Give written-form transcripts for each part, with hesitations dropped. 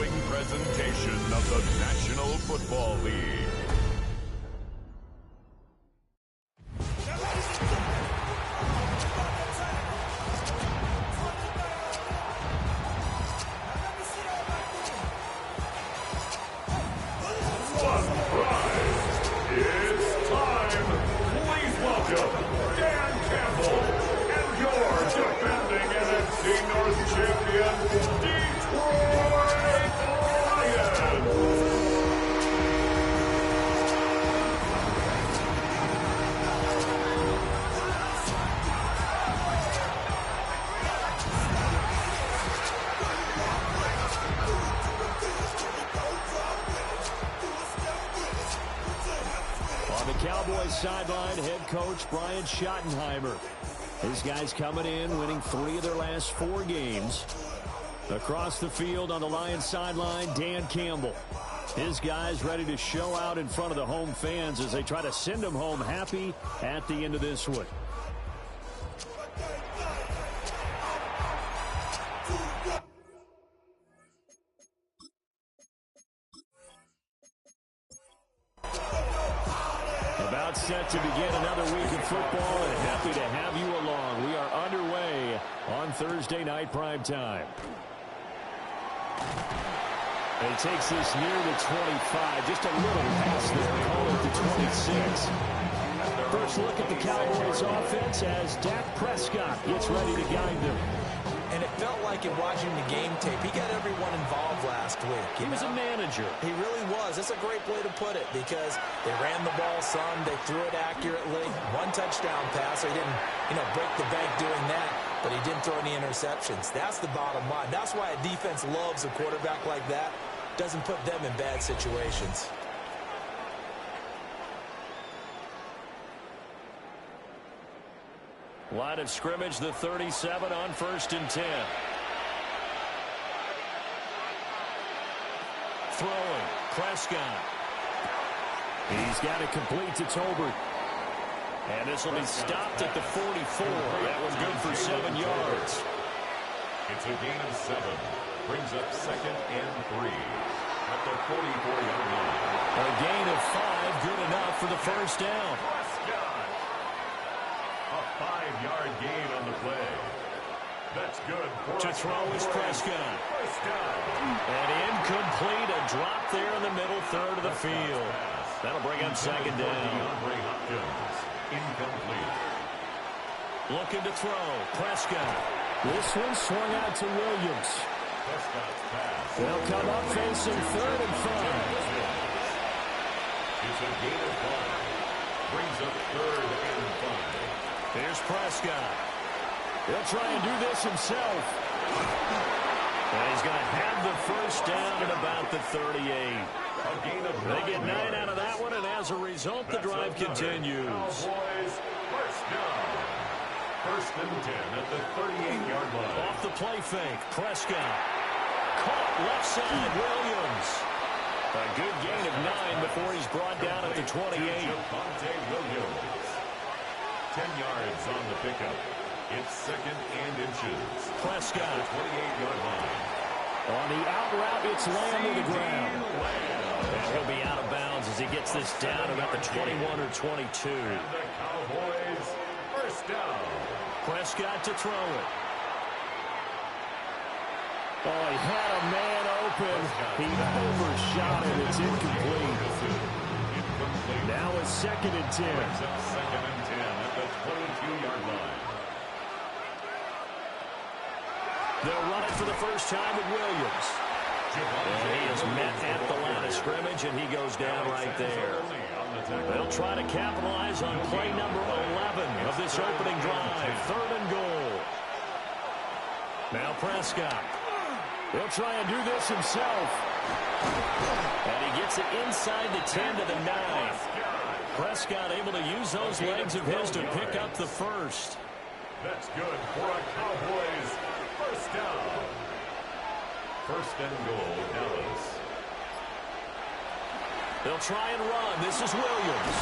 following presentation of the National Football League. Cowboys sideline, head coach Brian Schottenheimer. His guys coming in, winning 3 of their last 4 games. Across the field on the Lions sideline, Dan Campbell. His guys ready to show out in front of the home fans as they try to send them home happy at the end of this one. About set to begin another week of football, and happy to have you along. We are underway on Thursday night primetime. And he takes this near the 25, just a little past the call it to 26. First look at the Cowboys offense as Dak Prescott gets ready to guide them. And it felt like in watching the game tape, he got everyone involved last week. He was a manager. He really was. That's a great way to put it because they ran the ball some, they threw it accurately. 1 touchdown pass. He didn't, break the bank doing that, but he didn't throw any interceptions. That's the bottom line. That's why a defense loves a quarterback like that. Doesn't put them in bad situations. Line of scrimmage, the 37 on 1st and 10. Throwing, Prescott. He's got it complete to Tolbert. And this will be stopped at the 44. That was good for 7 yards. It's a gain of 7. Brings up 2nd and 3 at the 44-yard line. A gain of 5, good enough for the first down. A 5-yard gain on the play. That's good. To throw is Prescott. And incomplete, a drop there in the middle third of the field. That'll bring up 2nd down. Incomplete. Looking to throw, Prescott. This one swung out to Williams. They'll come up facing 3rd and 5. It's a gain of 5. Brings up 3rd and 5. Here's Prescott. He'll try and do this himself. And he's going to have the first down at about the 38. They get 9 out of that one, and as a result, the drive continues. Cowboys, first down. 1st and 10 at the 38-yard line. Off the play fake, Prescott. Caught left side, Williams. A good gain of 9 before he's brought down at the 28. Williams. 10 yards on the pickup. It's 2nd and inches. Prescott. 28-yard line. On the out route, it's Lamb to the ground. And he'll be out of bounds as he gets this down about the 21 or 22. And the Cowboys, first down. Prescott to throw it. Oh, he had a man open. He overshot it. It's incomplete. Now it's 2nd and 10. 2nd and 10 at the 22-yard line. They'll run it for the first time with Williams. And he is met at the line of scrimmage, and he goes down right there. They'll try to capitalize on play number 11 of this opening drive. 3rd and goal. Now Prescott. He'll try and do this himself. And he gets it inside the 10 to the 9. Prescott able to use those legs of his to pick up the first. That's good for a Cowboys first down. 1st and goal, Dallas. They'll try and run. This is Williams.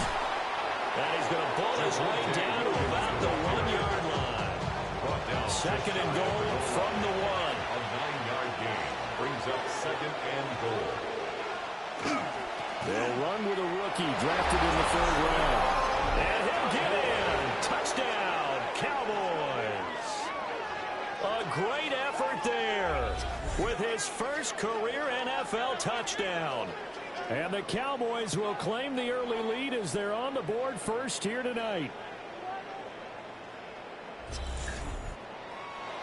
And he's going to pull his way down to about the 1-yard line. 2nd and goal from the 1. A 9-yard gain. brings up 2nd and goal. They'll run with a rookie drafted in the 3rd round. And he'll get in. Touchdown, Cowboys. A great effort there with his first career NFL touchdown. And the Cowboys will claim the early lead as they're on the board first here tonight.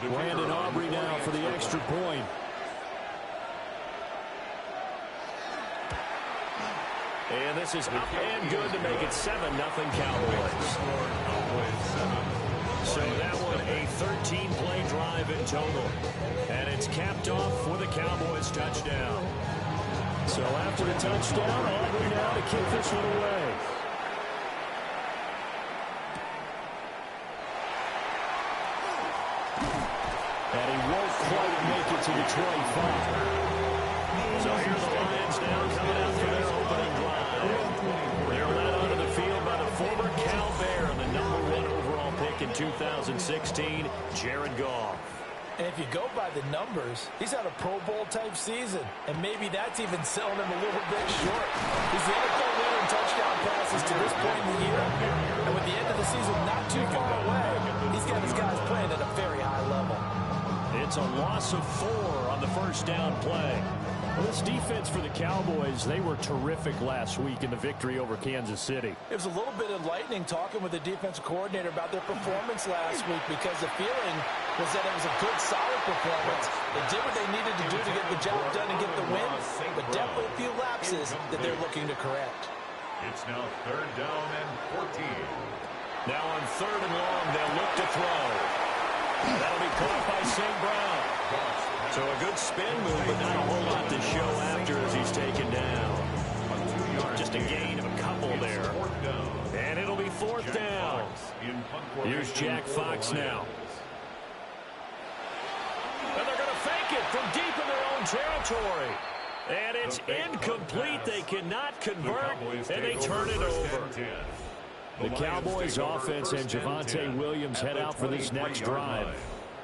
Brandon Aubrey now for the extra point. And this is up and good to make it 7-0 Cowboys. So that one a 13-play drive in total. And it's capped off with a Cowboys touchdown. So after the touchdown, Aubrey now to kick this one away. And he won't quite make it to the 25. So here the Lions now coming out for their opening drive. They're led onto the field by the former Cal Bear, the #1 overall pick in 2016, Jared Goff. And if you go by the numbers, he's had a Pro Bowl-type season. And maybe that's even selling him a little bit short. He's the NFL leader in touchdown passes to this point in the year. And with the end of the season not too far away, he's got his guys playing at a very high level. It's a loss of 4 on the first down play. Well, this defense for the Cowboys, they were terrific last week in the victory over Kansas City. It was a little bit enlightening talking with the defensive coordinator about their performance last week because the feeling was that it was a good, solid performance. They did what they needed to do to get the job done and get the win, but definitely a few lapses that they're looking to correct. It's now 3rd down and 14. Now on 3rd and long, they'll look to throw. That'll be caught by St. Brown. So a good spin move, but not a whole lot to show after as he's taken down. Just a gain of a couple there. And it'll be 4th down. Here's Jack Fox now. And they're going to fake it from deep in their own territory. And it's incomplete. They cannot convert, and they turn it over. The Cowboys offense and Javonte Williams head out for this next drive.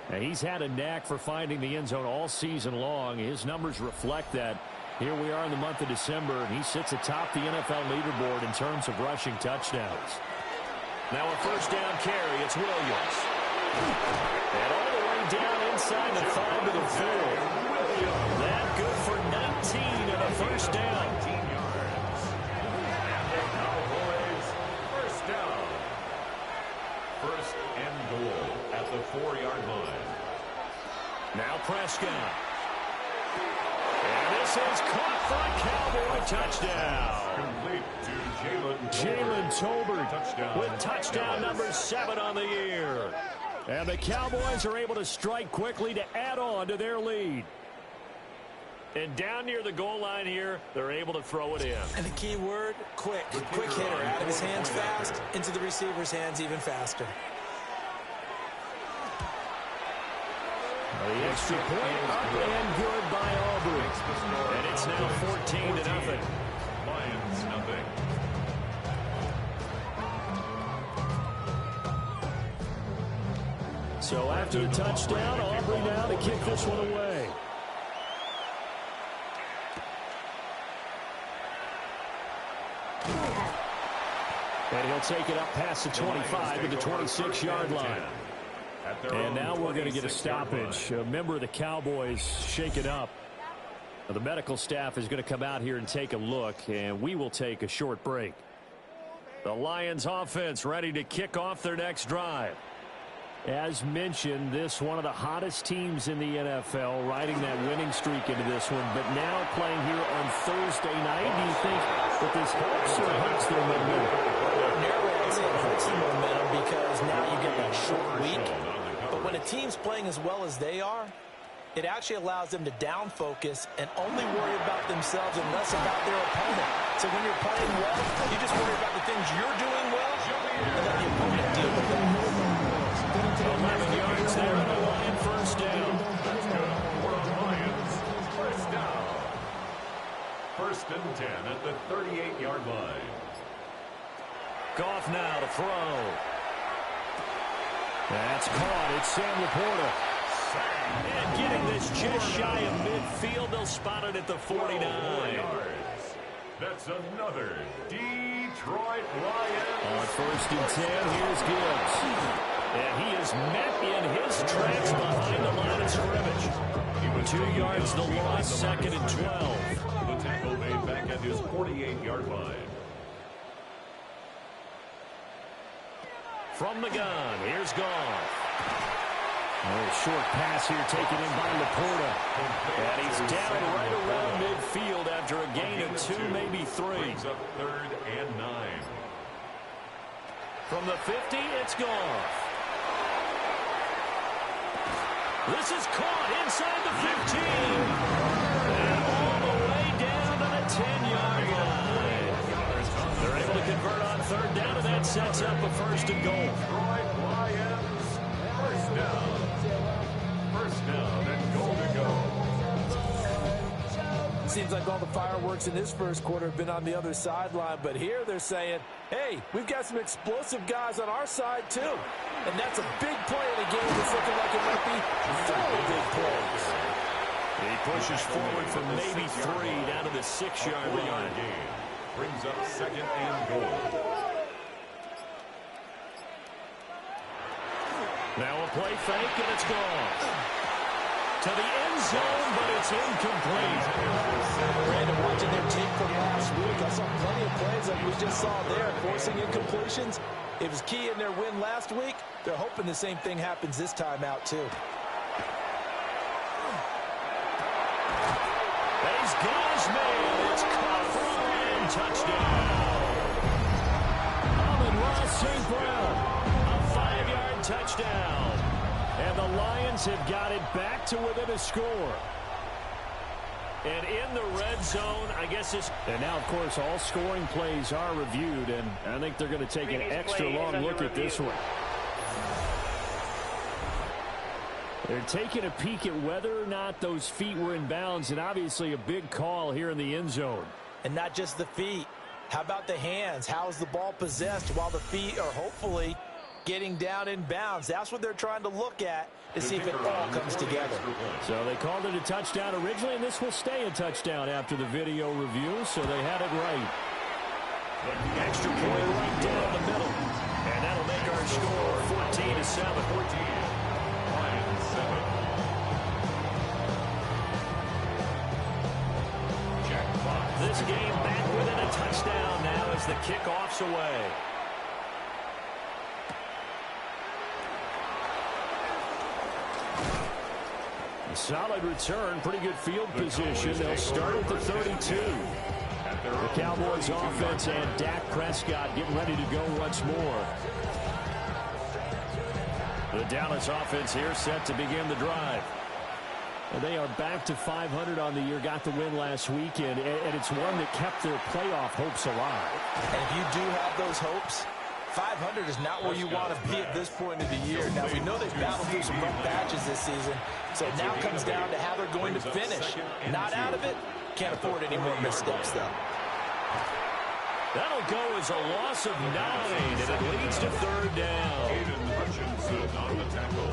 And he's had a knack for finding the end zone all season long. His numbers reflect that. Here we are in the month of December, and he sits atop the NFL leaderboard in terms of rushing touchdowns. Now a first down carry. It's Williams. And all the way down inside the 5 to the 4. That good for 19 and a first down. Cowboys, first down. 1st and goal at the 4-yard line. Now Prescott. And this is caught for a Cowboy touchdown. Complete to Jalen Tolbert with touchdown number 7 on the year. And the Cowboys are able to strike quickly to add on to their lead. And down near the goal line here, they're able to throw it in. And the key word, quick. Quick hitter. Out of his hands fast, into the receiver's hands even faster. The extra point up and good by Aubrey. And it's now 14-0. Lions nothing. So after the touchdown, Aubrey now to kick this one away. And he'll take it up past the 25 to the 26-yard line. And now we're going to get a stoppage. A member of the Cowboys shaken up. The medical staff is going to come out here and take a look, and we will take a short break. The Lions offense ready to kick off their next drive. As mentioned, this one of the hottest teams in the NFL, riding that winning streak into this one, but now playing here on Thursday night. Do you think that this helps or hurts their momentum? Narrowly, I'd say it hurts the momentum because now you get that short week. But when a team's playing as well as they are, it actually allows them to down focus and only worry about themselves and less about their opponent. So when you're playing well, you just worry about the things you're doing well and let the opponent deal with them. 11 yards there on the line, first down. That's good for the Lions. First down. 1st and 10 at the 38-yard line. Goff now to throw. That's caught. It's Sam Laporta. And getting this just shy of midfield, they'll spot it at the 49. That's another Detroit Lions. On 1st and 10, here's Gibbs. And he is met in his tracks behind the line of scrimmage. 2 yards the loss, 2nd and 12. The tackle made back at his 48-yard line. From the gun, here's Goff. Short pass here taken in by Laporta. And he's down right around midfield after a gain of 2, maybe 3. Brings up 3rd and 9. From the 50, it's Goff. This is caught inside the 15. And all the way down to the 10-yard line. They're able to convert on 3rd down, and that sets up a 1st and goal. Detroit Lions, 1st down. 1st down and goal to go. Seems like all the fireworks in this first quarter have been on the other sideline, but here they're saying, hey, we've got some explosive guys on our side too. And that's a big play in a game that's looking like it might be 4 big plays. He pushes forward for maybe 3 down to the 6-yard line. Game brings up 2nd and goal. Now a play fake, and it's gone. To the end zone, but it's incomplete. Brandon, watching their tape from last week, I saw plenty of plays like we just saw there, forcing incompletions. It was key in their win last week. They're hoping the same thing happens this time out, too. He's got his man. It's caught for a Lion touchdown. Amon-Ra St. Brown, a 5-yard touchdown. And the Lions have got it back to within a score. And in the red zone, I guess it's... And now, of course, all scoring plays are reviewed, and I think they're going to take an extra long look at this one. They're taking a peek at whether or not those feet were in bounds, and obviously a big call here in the end zone. And not just the feet. How about the hands? How's the ball possessed while the feet are hopefully getting down in bounds? That's what they're trying to look at to see if it all comes together. So they called it a touchdown originally, and this will stay a touchdown after the video review, so they had it right. Extra point right down the middle. And that'll make our score 14-7. 14. Lions 7. Jackpot. This game back within a touchdown now as the kickoff's away. Solid return, pretty good field position. They'll start at the 32. The Cowboys offense and Dak Prescott getting ready to go once more. The Dallas offense here set to begin the drive. And they are back to 500 on the year, got the win last weekend, and it's one that kept their playoff hopes alive. And if you do have those hopes, 500 is not where you want to be at this point of the year. Now, we know they've battled through some rough patches this season, so it now comes down to how they're going to finish. Not out of it. Can't afford any more missteps, though. That'll go as a loss of 9, and it leads to 3rd down. Aiden Hutchinson on the tackle.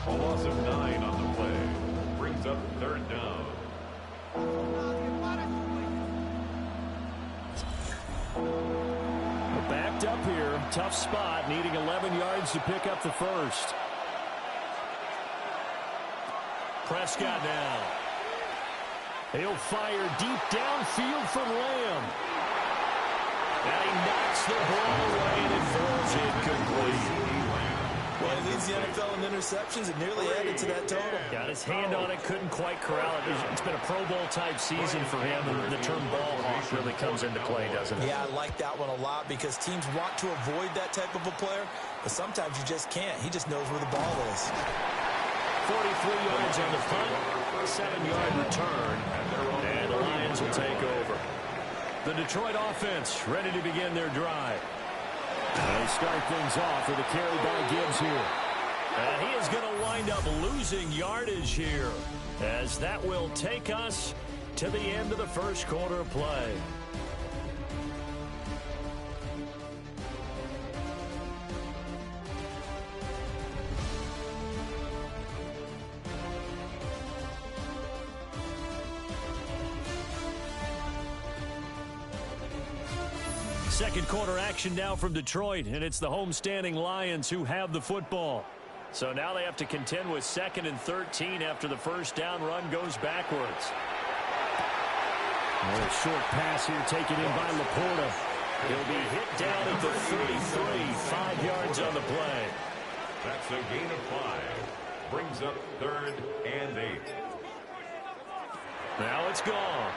A loss of 9 on the play. Brings up 3rd down. Backed up here. Tough spot. Needing 11 yards to pick up the first. Prescott now. He'll fire deep downfield for Lamb. And he knocks the ball away and it falls incomplete. Well, he leads the NFL in interceptions and nearly added to that total. Got his hand on it, couldn't quite corral it. It's been a Pro Bowl-type season for him, and the term ball hawk really comes into play, doesn't it? Yeah, I like that one a lot because teams want to avoid that type of a player, but sometimes you just can't. He just knows where the ball is. 43 yards on the punt, 7-yard return, and the Lions will take over. The Detroit offense ready to begin their drive. They start things off with a carry by Gibbs here. And he is going to wind up losing yardage here, as that will take us to the end of the first quarter of play. Second quarter action now from Detroit, and it's the homestanding Lions who have the football. So now they have to contend with 2nd and 13 after the first down run goes backwards. A short pass here taken in by Laporta. He'll be hit down at the 33, 5 yards on the play. That's a gain of 5. Brings up 3rd and 8. Now it's gone.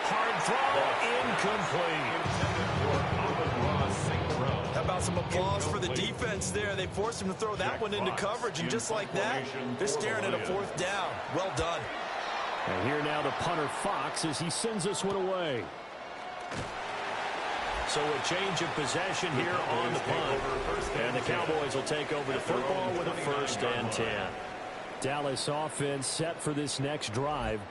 Hard throw, incomplete. How about some applause for the defense there? They forced him to throw that one into coverage, and just like that, they're staring at a 4th down. Well done. And here now the punter Fox as he sends this one away. So a change of possession here on the punt. And the Cowboys will take over the football with a 1st and 10. Dallas offense set for this next drive.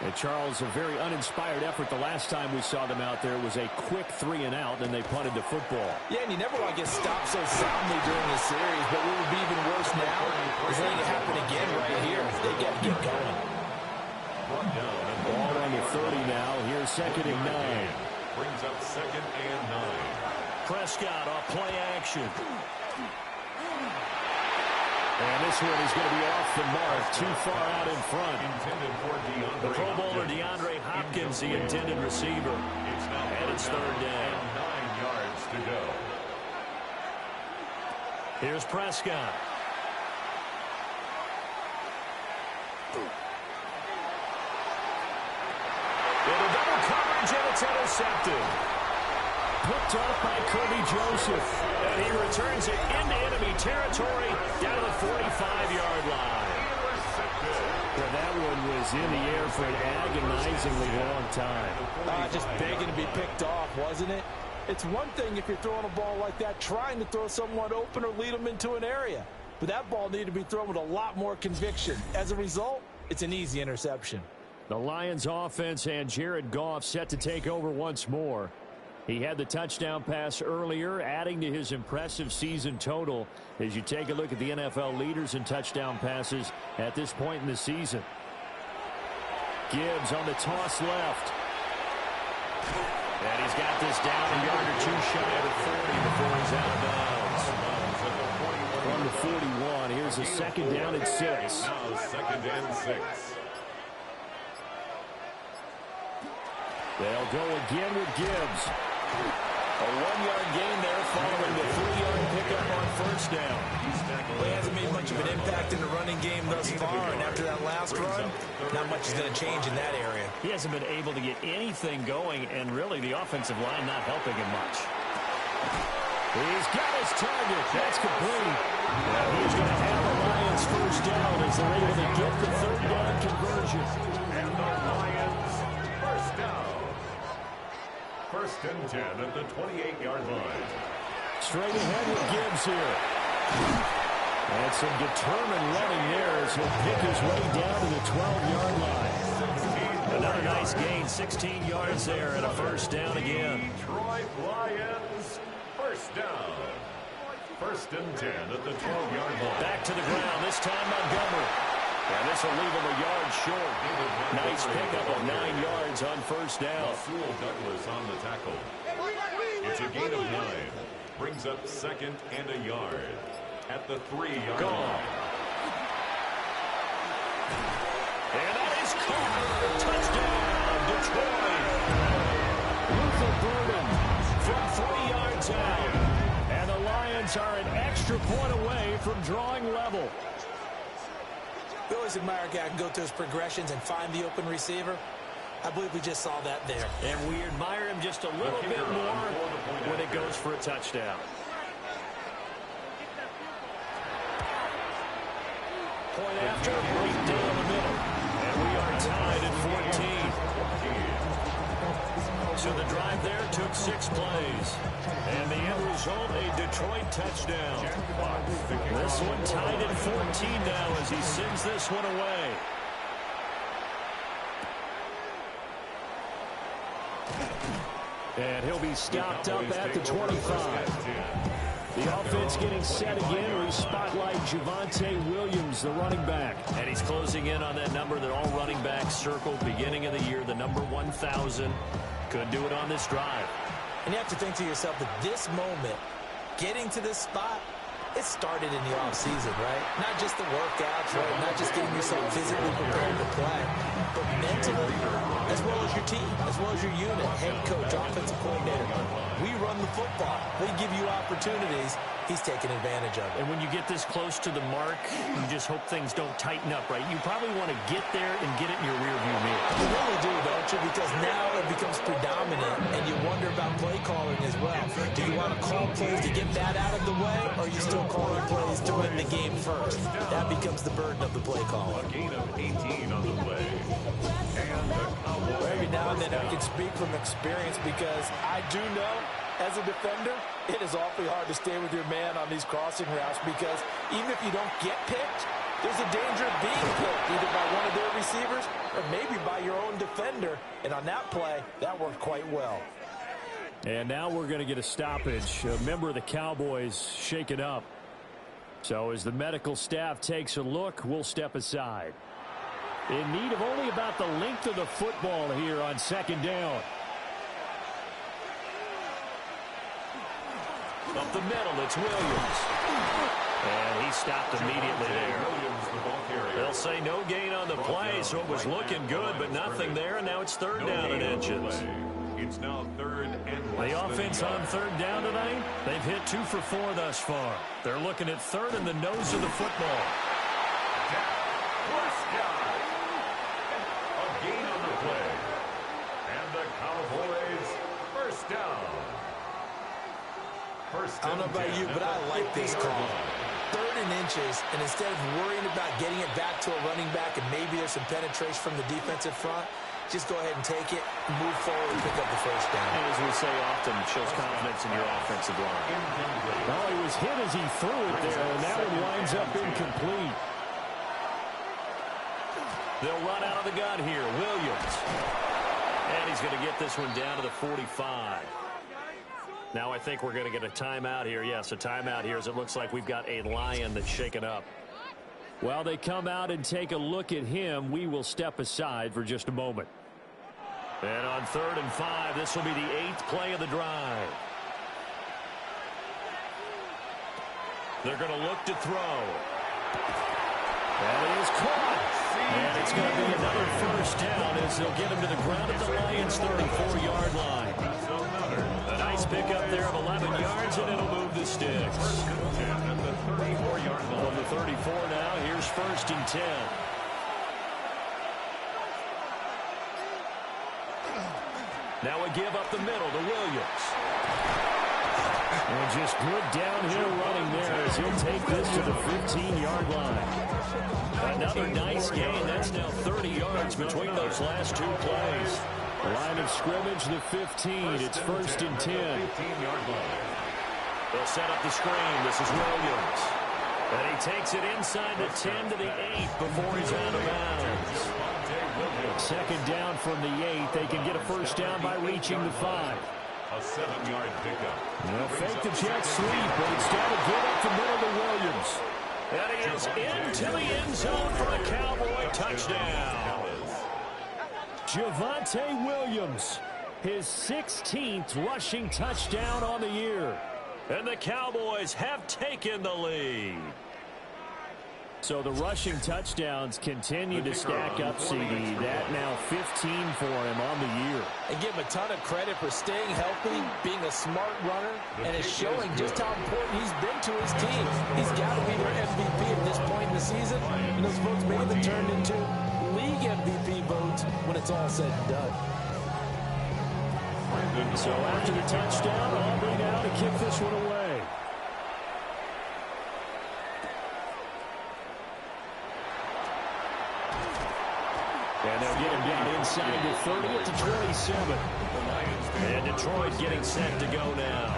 And Charles, a very uninspired effort the last time we saw them out there was a quick 3 and out, and they punted the football. Yeah, and you never want to get stopped so soundly during the series, but what would be even worse now is letting it happen again right here. They got to get going. Ball on the 30 now. Here's 2nd and 9. Brings up 2nd and 9. Prescott off play action. And this one is going to be off the mark, too far out in front. The Pro Bowler DeAndre Hopkins, the intended receiver. And it's 3rd down. 9 yards to go. Here's Prescott. Into double coverage, and it's intercepted. Picked up by Kirby Joseph. And he returns it into enemy territory down to the 45-yard line. Well, that one was in the air for an agonizingly long time. Just begging to be picked off, wasn't it? It's one thing if you're throwing a ball like that, trying to throw someone open or lead them into an area. But that ball needed to be thrown with a lot more conviction. As a result, it's an easy interception. The Lions offense and Jared Goff set to take over once more. He had the touchdown pass earlier, adding to his impressive season total as you take a look at the NFL leaders in touchdown passes at this point in the season. Gibbs on the toss left. And he's got this down a yard or two shy of the 40 before he's out of bounds. From the 41, here's a 2nd down and 6. Now 2nd and 6. They'll go again with Gibbs. A 1-yard gain there following the 3-yard pickup on 1st down. Well, he hasn't made much of an impact in the running game thus far, and after that last run, not much is going to change in that area. He hasn't been able to get anything going, and really the offensive line not helping him much. He's got his target. That's complete. Well, he's going to have the Lions 1st down as they're able to get the 3rd down conversion. And the Lions 1st down. 1st and 10 at the 28-yard line. Straight ahead with Gibbs here. And some determined running there as he'll pick his way down to the 12-yard line. Another nice gain, 16 yards there and a 1st down again. Detroit Lions 1st down. 1st and 10 at the 12-yard line. Back to the ground, this time Montgomery. And this will leave him a yard short. Nice pickup of 9 yards on 1st down. Rasul Douglas on the tackle. It's a gain of 9. Brings up 2nd and a yard at the 3-yard line. And that is caught. Touchdown, Detroit. Luther Burden from 3 yards out. And the Lions are an extra point away from drawing level. We always admire a guy who can go through his progressions and find the open receiver. I believe we just saw that there. And we admire him just a little bit more when it goes for a touchdown. Point after, right down the middle. And we are tied at 14. So the drive there took 6 plays. And the end result, a Detroit touchdown. This one tied at 14 now as he sends this one away. And he'll be stopped up at the 25. The offense getting set again. We spotlight Javonte Williams, the running back. And he's closing in on that number that all running backs circled beginning of the year, the number 1,000. Could do it on this drive. And you have to think to yourself that this moment, getting to this spot, it started in the offseason, right? Not just the workouts, right? Not just getting yourself physically prepared to play, but mentally, as well as your team, as well as your unit, head coach, offensive coordinator. We run the football. We give you opportunities. He's taking advantage of it. And when you get this close to the mark, you just hope things don't tighten up, right? You probably want to get there and get it in your rearview mirror. You really do, don't you? Because now it becomes predominant, and you wonder about play calling as well. Do you want to call plays to get that out of the way, or are you still calling plays to win the game first? That becomes the burden of the play caller. A gain of 18 on the play. And the Cowboys. Every now and then I can speak from experience because I do know, as a defender, it is awfully hard to stay with your man on these crossing routes because even if you don't get picked, there's a danger of being picked either by one of their receivers or maybe by your own defender. And on that play, that worked quite well. And now we're going to get a stoppage. A member of the Cowboys shaken up. So as the medical staff takes a look, we'll step aside. In need of only about the length of the football here on second down. Up the middle, it's Williams. And he stopped immediately there. They'll say no gain on the play, so it was looking good, but nothing there, and now it's third down and inches. It's now third and less. The offense on third down tonight, they've hit 2 for 4 thus far. They're looking at third in the nose of the football. A gain on the play. And the Cowboys first down. I don't know about you, but I like this call. Third and inches, and instead of worrying about getting it back to a running back and maybe there's some penetration from the defensive front, just go ahead and take it, move forward, and pick up the first down. And as we say often, it shows confidence in your offensive line. Well, he was hit as he threw it there, and that one winds up incomplete. They'll run out of the gun here. Williams. And he's going to get this one down to the 45. Now I think we're going to get a timeout here. Yes, a timeout here as it looks like we've got a Lion that's shaken up. While they come out and take a look at him, we will step aside for just a moment. And on 3rd and 5, this will be the 8th play of the drive. They're going to look to throw. That is caught. And it's going to be another first down as they'll get him to the ground at the Lions' 34-yard line. A nice pickup there of 11 yards, and it'll move the sticks. From the 34 now, here's 1st and 10. Now a give up the middle to Williams. And just good downhill running there as he'll take this to the 15-yard line. Another nice gain. That's now 30 yards between those last 2 plays. Line of scrimmage, the 15. It's 1st and 10. They'll set up the screen. This is Williams. And he takes it inside the 10 to the 8 before he's out of bounds. 2nd down from the 8. They can get a first down by reaching the 5. A 7-yard pickup. They'll fake the jet sweep, but it's got to get up the middle to Williams. And he is into the end zone for a Cowboy touchdown. Javonte Williams, his 16th rushing touchdown on the year. And the Cowboys have taken the lead. So the rushing touchdowns continue to stack up, CD. That now 15 for him on the year. And give him a ton of credit for staying healthy, being a smart runner, and it's showing just how important he's been to his team. He's got to be their MVP at this point in the season. And those votes may have been turned into league MVP votes when it's all said and done. So after the touchdown, Aubrey now to kick this one away. And they'll get him down inside the 30 at the 27. And Detroit getting set to go now.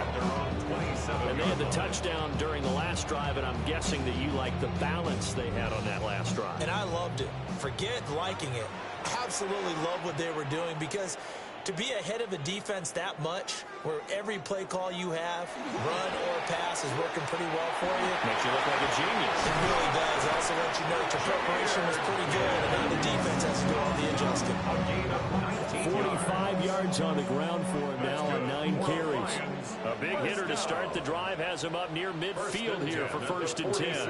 And they had the touchdown during the last drive, and I'm guessing that you like the balance they had on that last drive. And I loved it. Forget liking it. Absolutely love what they were doing because To be ahead of a defense that much, where every play call you have, run or pass, is working pretty well for you. Makes you look like a genius. It really does. It also lets you know that your preparation was pretty good, and now the defense has to do all the adjusting. 45 yards on the ground for him now on 9 carries. A big hitter to start the drive has him up near midfield here for 1st and 10.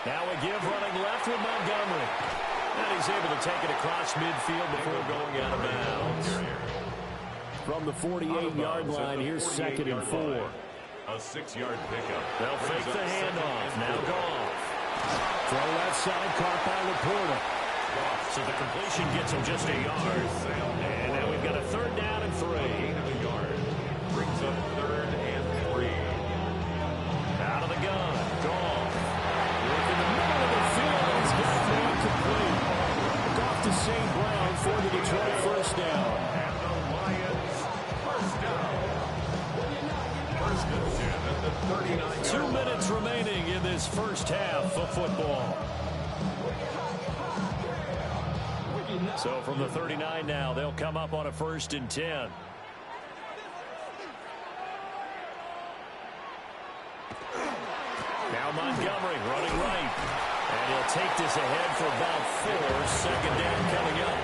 Now a give running left with Montgomery. And he's able to take it across midfield before going out of bounds. From the 48-yard line, here's 2nd and 4. A 6-yard pickup. They'll fake the handoff. Now Goff. Throw that side, caught by Laporta. So the completion gets him just a yard. And now we've got a 3rd down and 3. A yard. Brings up 3rd and 3. Out of the gun. Goff. Look in the middle of the field. He's got it incomplete. Goff to St. Brown for the Detroit 1st down. And the Lions 1st down. 1st and 10 at the 39. 2 minutes remaining in this 1st half of football. So from the 39 now, they'll come up on a 1st and 10. Now Montgomery running right. And he'll take this ahead for about 4. 2nd down coming up.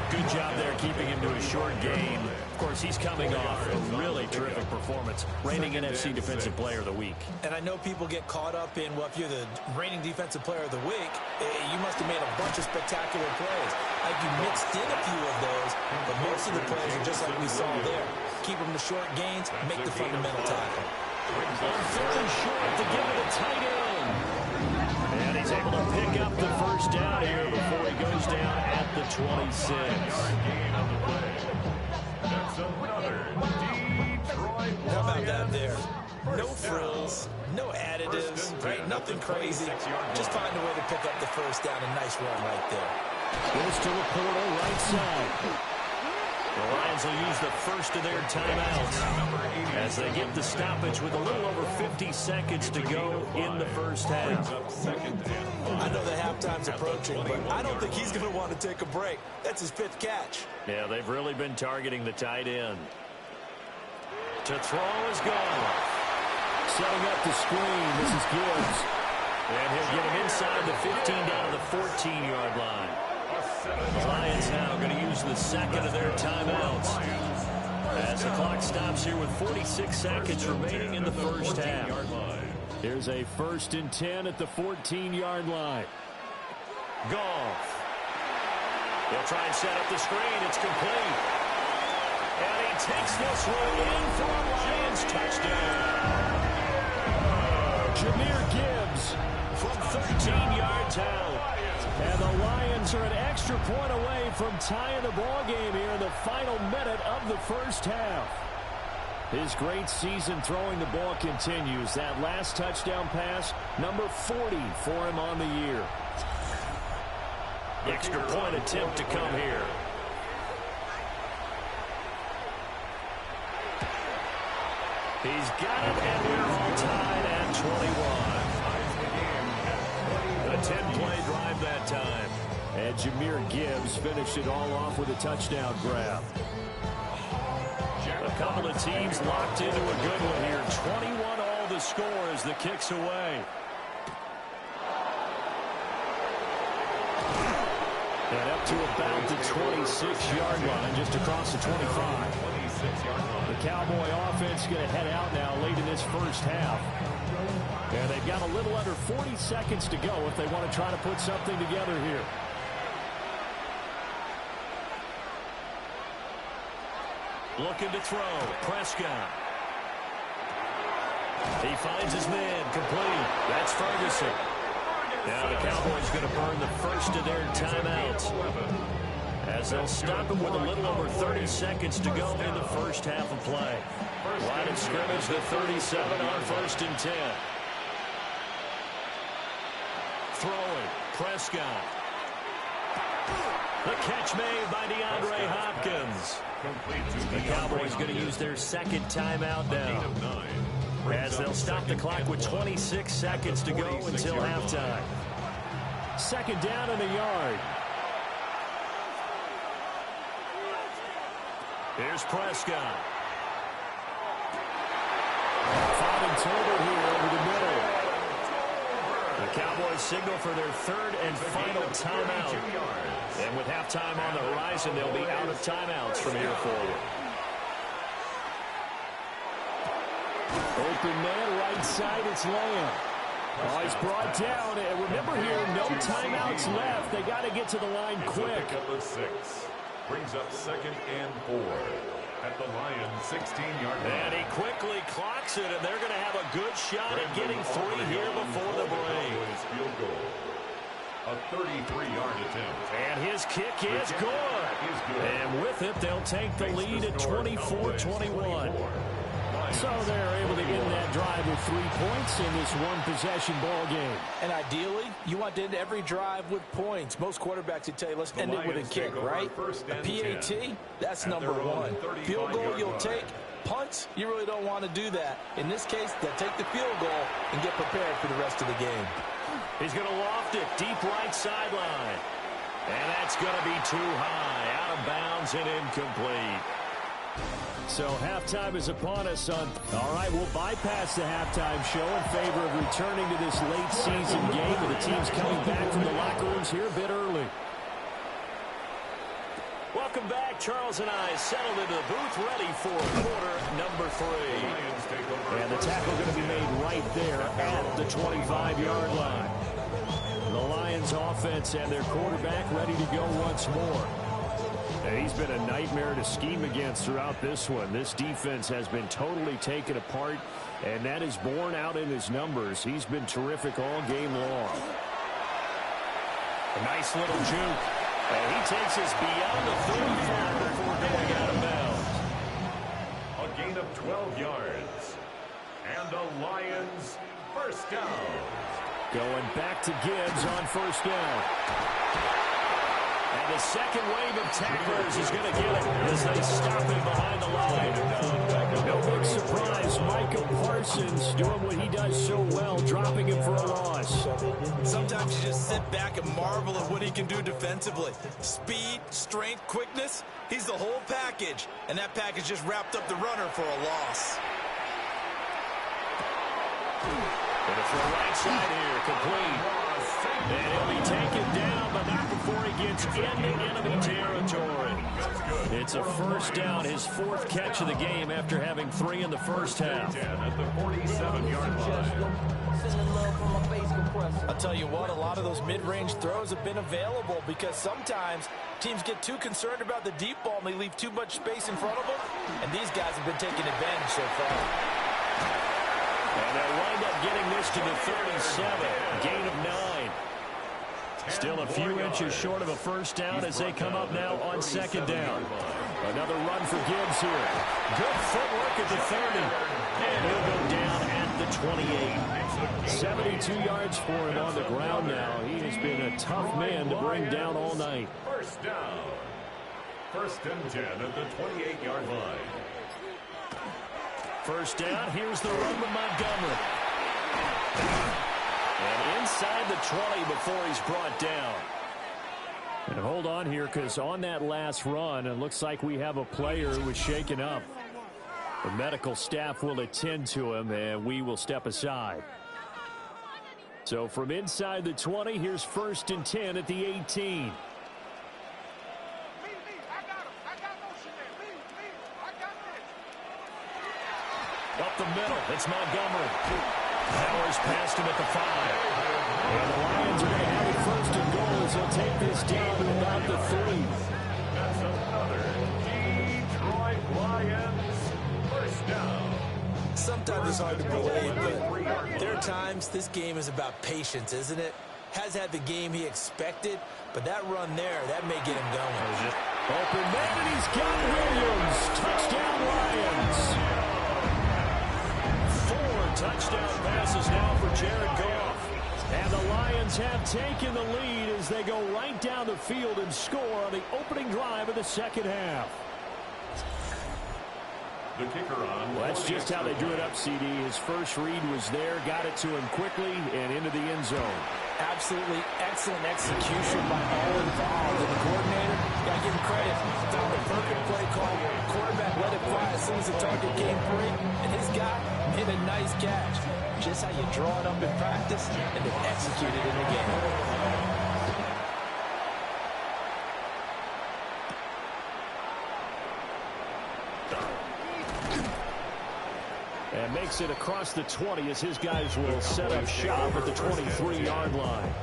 Good job there keeping him to a short gain. Of course, he's coming off a really terrific performance. Reigning NFC Defensive Player of the Week. And I know people get caught up in, well, if you're the reigning Defensive Player of the Week, you must have made a bunch of spectacular plays. Like you mixed in a few of those, but most of the plays are just like we saw there. Keep them to short gains, make the fundamental tackle. On 3rd and short to give it a tight end. And he's able to pick up the 1st down here before he goes down at the 26. How about that there? No frills, no additives, right? Nothing crazy. Just find a way to pick up the 1st down. A nice run right there. Goes to Laporta, right side. The Lions will use the 1st of their timeouts as they get the stoppage with a little over 50 seconds to go in the 1st half. I know that halftime's approaching, but I don't think he's going to want to take a break. That's his 5th catch. Yeah, they've really been targeting the tight end. To throw is gone. Setting up the screen, this is Gibbs. And he'll get him inside the 15 down to the 14-yard line. The Lions now going to use the 2nd of their timeouts as the clock stops here with 46 seconds remaining in the 1st half. Here's a 1st and 10 at the 14-yard line. Goff. He'll try and set up the screen. It's complete. And he takes this one in for a Lions touchdown. Jahmyr Gibbs from 13 yards out. And the Lions are an extra point away from tying the ball game here in the final minute of the 1st half. His great season throwing the ball continues. That last touchdown pass, number 40 for him on the year. Extra point attempt to come here. He's got it, and we're all tied at 21. A 10-play drive that time. And Jahmyr Gibbs finished it all off with a touchdown grab. A couple of teams locked into a good one here. 21 all the score as the kick's away. And up to about the 26-yard line, just across the 25. The Cowboy offense going to head out now late in this 1st half. And they've got a little under 40 seconds to go if they want to try to put something together here. Looking to throw. Prescott. He finds his man. Complete. That's Ferguson. Now the Cowboys going to burn the 1st of their timeouts as they'll stop him with a little over 30 seconds to go in the 1st half of play. Line of scrimmage, the 37 on 1st and 10. Throwing. Prescott. The catch made by DeAndre Hopkins. The Cowboys going to use their 2nd timeout now as they'll stop the clock with 26 seconds to go until halftime. 2nd down in the yard. Here's Prescott. 5 and total here over the middle. The Cowboys signal for their third and final timeout. And with halftime on the horizon, they'll be out of timeouts from here forward. Open man, right side, it's Lamb. Oh, he's brought down. And remember here, no timeouts left. They got to get to the line quick. Of 6. Brings up 2nd and 4 at the Lions' 16-yard line. And he quickly clocks it, and they're going to have a good shot at getting 3 here before the break. Field goal. A 33-yard attempt. And his kick is good. And with it, they'll take the lead at 24-21. So they're able to end that drive with 3 points in this one-possession ball game. And ideally, you want to end every drive with points. Most quarterbacks would tell you, let's end it with a kick, right? A PAT, that's number 1. Field goal, you'll take. Punts, you really don't want to do that. In this case, they'll take the field goal and get prepared for the rest of the game. He's going to loft it deep right sideline. And that's going to be too high, out of bounds and incomplete. So halftime is upon us on. All right, we'll bypass the halftime show in favor of returning to this late season game, with the teams coming back from the locker rooms here a bit early. Welcome back. Charles and I settled into the booth, ready for quarter number 3. And the tackle going to be made right there at the 25-yard line. The Lions offense and their quarterback ready to go once more. And he's been a nightmare to scheme against throughout this one. This defense has been totally taken apart, and that is borne out in his numbers. He's been terrific all game long. A nice little juke. And he takes us beyond the 35 before going out of bounds. A gain of 12 yards. And the Lions first down. Going back to Gibbs on first down. And the second wave of tacklers is going to get it as they stop him behind the line. No big surprise. Micah Parsons doing what he does so well, dropping him for a loss. Sometimes you just sit back and marvel at what he can do defensively. Speed, strength, quickness, he's the whole package. And that package just wrapped up the runner for a loss. And for a right side here, complete. And he'll be taken down, but not before he gets into enemy territory. It's a first down, his 4th catch of the game after having 3 in the first half. At the 47-yard line. I'll tell you what, a lot of those mid-range throws have been available because sometimes teams get too concerned about the deep ball and they leave too much space in front of them, and these guys have been taking advantage so far. And they'll wind up getting this to the 37, gain of 9. Still a few inches short of a first down as they come up now on second down. Another run for Gibbs here. Good footwork at the 30. And he'll go down at the 28. 72 yards for him on the ground now. He has been a tough man to bring down all night. First down. 1st and 10 at the 28-yard line. First down, here's the run with Montgomery. And inside the 20 before he's brought down. And hold on here, because on that last run, it looks like we have a player who was shaken up. The medical staff will attend to him, and we will step aside. So from inside the 20, here's 1st and 10 at the 18. Up the middle, it's Montgomery. Powers past him at the 5. And the Lions are going to have it 1st and goal as they'll take this down to about the 3. That's another Detroit Lions first down. Sometimes it's hard to believe, but there are times this game is about patience, isn't it? Has had the game he expected, but that run there, that may get him going. Open man, and he's got Williams. Touchdown, Lions. 4 touchdown passes now for Jared Goff. And the Lions have taken the lead as they go right down the field and score on the opening drive of the second half. The kicker on. Well, that's just how they drew it up, CD. His first read was there, got it to him quickly, and into the end zone. Absolutely excellent execution by all involved. And the coordinator, got to give him credit. Found the perfect play call. Quarterback soon as the target came free, and his guy made a nice catch. Just how you draw it up in practice and then execute it in the game. And makes it across the 20 as his guys will set up shop at the 23-yard line.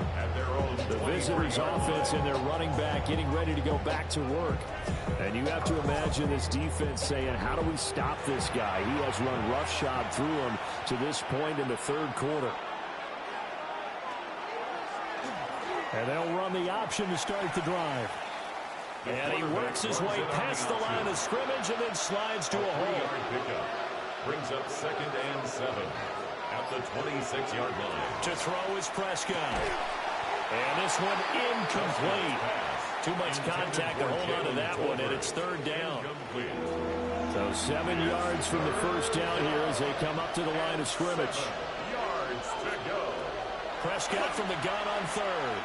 The visitors' offense and their running back getting ready to go back to work. And you have to imagine this defense saying, how do we stop this guy? He has run roughshod through him to this point in the third quarter. And they'll run the option to start the drive. And he works his way past the line of scrimmage and then slides to a hole. Brings up 2nd and 7 at the 26-yard line. To throw is Prescott. And this one incomplete. Too much contact to hold on to that one, and it's 3rd down. So 7 yards from the first down here as they come up to the line of scrimmage. Yards to go. Prescott from the gun on 3rd.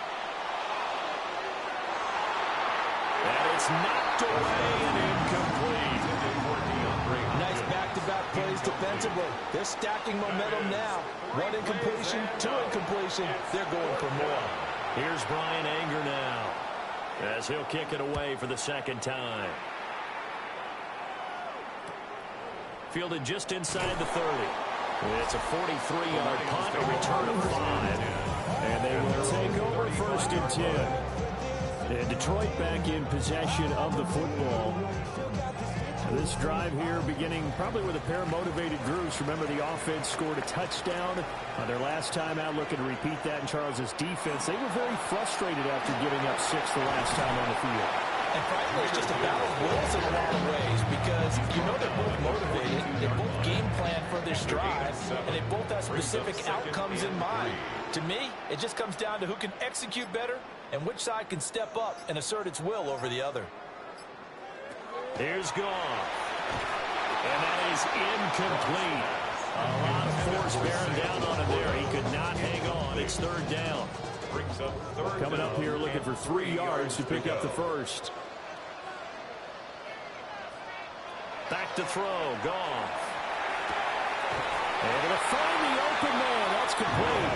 And it's knocked away and incomplete. Nice back-to-back plays defensively. They're stacking momentum now. 1 incompletion, 2 incompletion. They're going for more. Here's Brian Anger now as he'll kick it away for the 2nd time. Fielded just inside the 30. It's a 43-yard punt, a return of 5. And they will take over 1st and 10. And Detroit back in possession of the football. This drive here beginning probably with a pair of motivated groups. Remember, the offense scored a touchdown on their last time out, looking to repeat that in Charles's defense. They were very frustrated after giving up 6 the last time on the field. And frankly, it's just a battle of wills in a lot of ways because you know they're both motivated, they both game plan for this drive, and they both have specific outcomes in mind. To me, it just comes down to who can execute better and which side can step up and assert its will over the other. Here's Goff. And that is incomplete. A lot of force bearing down on him there. He could not hang on. It's 3rd down. Coming up here looking for 3 yards to pick up the first. Back to throw. Goff. Able to find the open man. That's complete.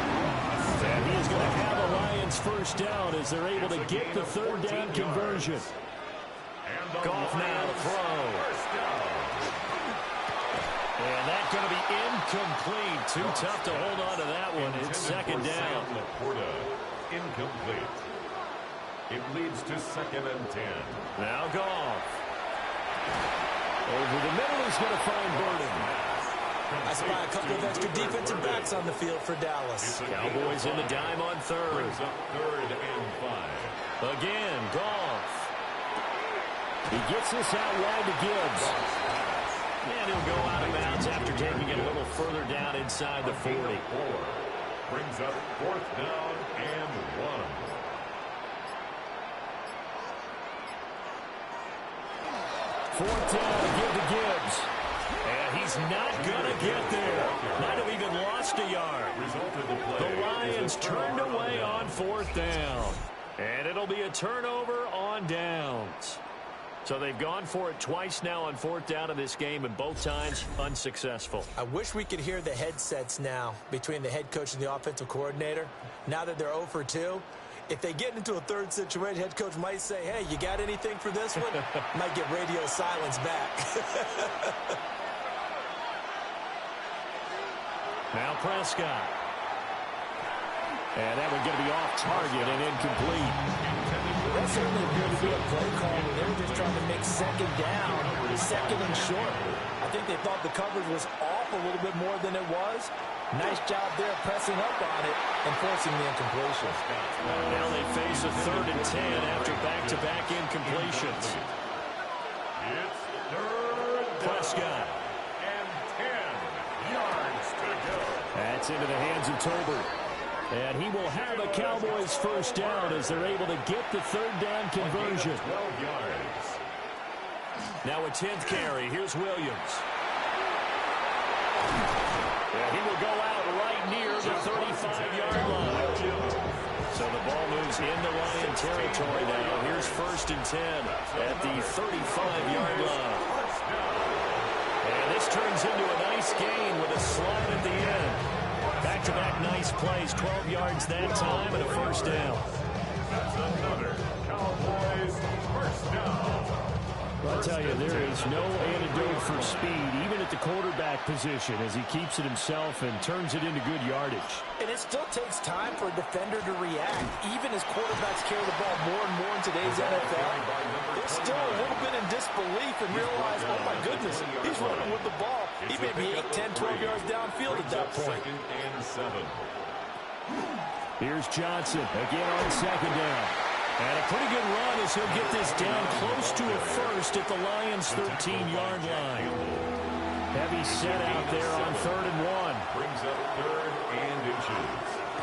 And he is going to have a Lions first down as they're able to get the 3rd down conversion. Goff now to throw. And that's going to be incomplete. Too tough to hold on to that one. It's 2nd down. Incomplete. It leads to 2nd and 10. Now Goff. Over the middle, he's going to find Burden. I spy a couple of extra defensive backs on the field for Dallas. Cowboys in the dime on 3rd. Brings up 3rd and 5. Again, Goff. He gets this out wide to Gibbs. And he'll go out of bounds after taking it a little further down inside the 40. Brings up 4th down and 1. Fourth down to give to Gibbs. And he's not going to get there. Might have even lost a yard. The Lions turned away on 4th down. And it'll be a turnover on downs. So they've gone for it twice now on 4th down in this game, and both times unsuccessful. I wish we could hear the headsets now between the head coach and the offensive coordinator. Now that they're 0 for 2, if they get into a 3rd situation, head coach might say, hey, you got anything for this one? Might get radio silence back. Now Prescott. And that one going to be off target and incomplete. That certainly appeared to be a play call where they were just trying to make 2nd down, 2nd and short. I think they thought the coverage was off a little bit more than it was. Nice job there pressing up on it and forcing the incompletion. Now they face a 3rd and 10 after back-to-back incompletions. It's 3rd Prescott. and 10 yards to go. That's into the hands of Tolbert. And he will have a Cowboys first down as they're able to get the 3rd down conversion. 12 yards. Now a 10th carry. Here's Williams. And he will go out right near the 35-yard line. So the ball moves into Lion territory now. Here's 1st and 10 at the 35-yard line. turns into a nice gain with a slide at the end. Back-to-back nice plays, 12 yards that time, and a first down. That's another Cowboys first down. I'll tell you, there is no antidote for speed, even at the quarterback position, as he keeps it himself and turns it into good yardage. And it still takes time for a defender to react. Even as quarterbacks carry the ball more and more in today's NFL, they're still a little bit in disbelief and realize, oh my goodness, he's running with the ball. He may be 8, 10, 12 yards downfield at that point. Second and 7. Here's Johnson again on second down. And a pretty good run as he'll get this down close to a first at the Lions' 13-yard line. Heavy set out there on 3rd and 1. Brings up 3rd and inches.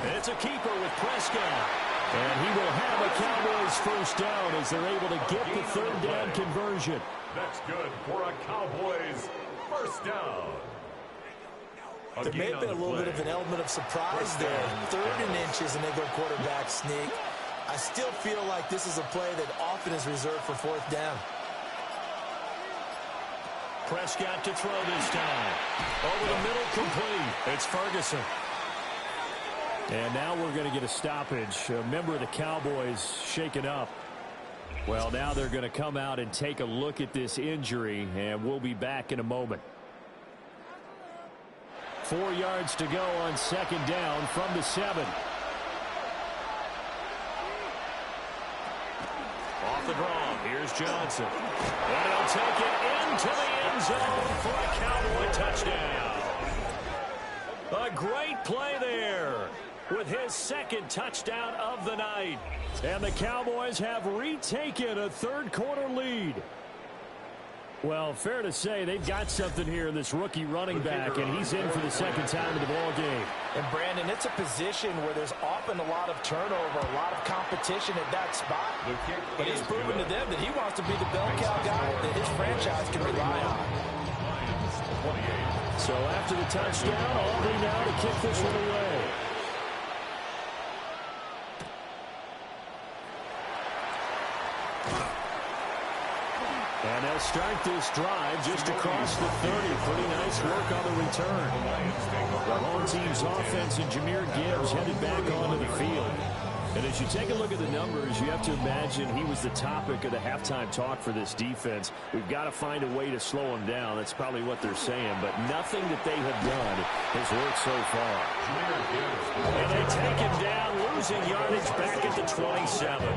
And it's a keeper with Prescott. And he will have a Cowboys first down as they're able to get the 3rd down conversion. That's good for a Cowboys first down. There may have been a little bit of an element of surprise there. 3rd and inches, and they go quarterback sneak. I still feel like this is a play that often is reserved for 4th down. Prescott to throw this time. Over the middle, complete. It's Ferguson. And now we're going to get a stoppage. A member of the Cowboys shaken up. Well, now they're going to come out and take a look at this injury, and we'll be back in a moment. 4 yards to go on 2nd down from the 7. Off the draw, here's Johnson. And he'll take it into the end zone for a Cowboy touchdown. A great play there with his 2nd touchdown of the night. And the Cowboys have retaken a 3rd quarter lead. Well, fair to say they've got something here in this rookie running back, and he's in for the 2nd time in the ball game. And, Brandon, it's a position where there's often a lot of turnover, a lot of competition at that spot. But he's proven to them that he wants to be the bell cow guy that his franchise can rely on. So after the touchdown, Aubrey now to kick this one away. And they'll start this drive just across the 30. Pretty nice work on the return. The home team's offense and Jahmyr Gibbs headed back onto the field. And as you take a look at the numbers, you have to imagine he was the topic of the halftime talk for this defense. We've got to find a way to slow him down. That's probably what they're saying. But nothing that they have done has worked so far. And they take him down, losing yardage back at the 27.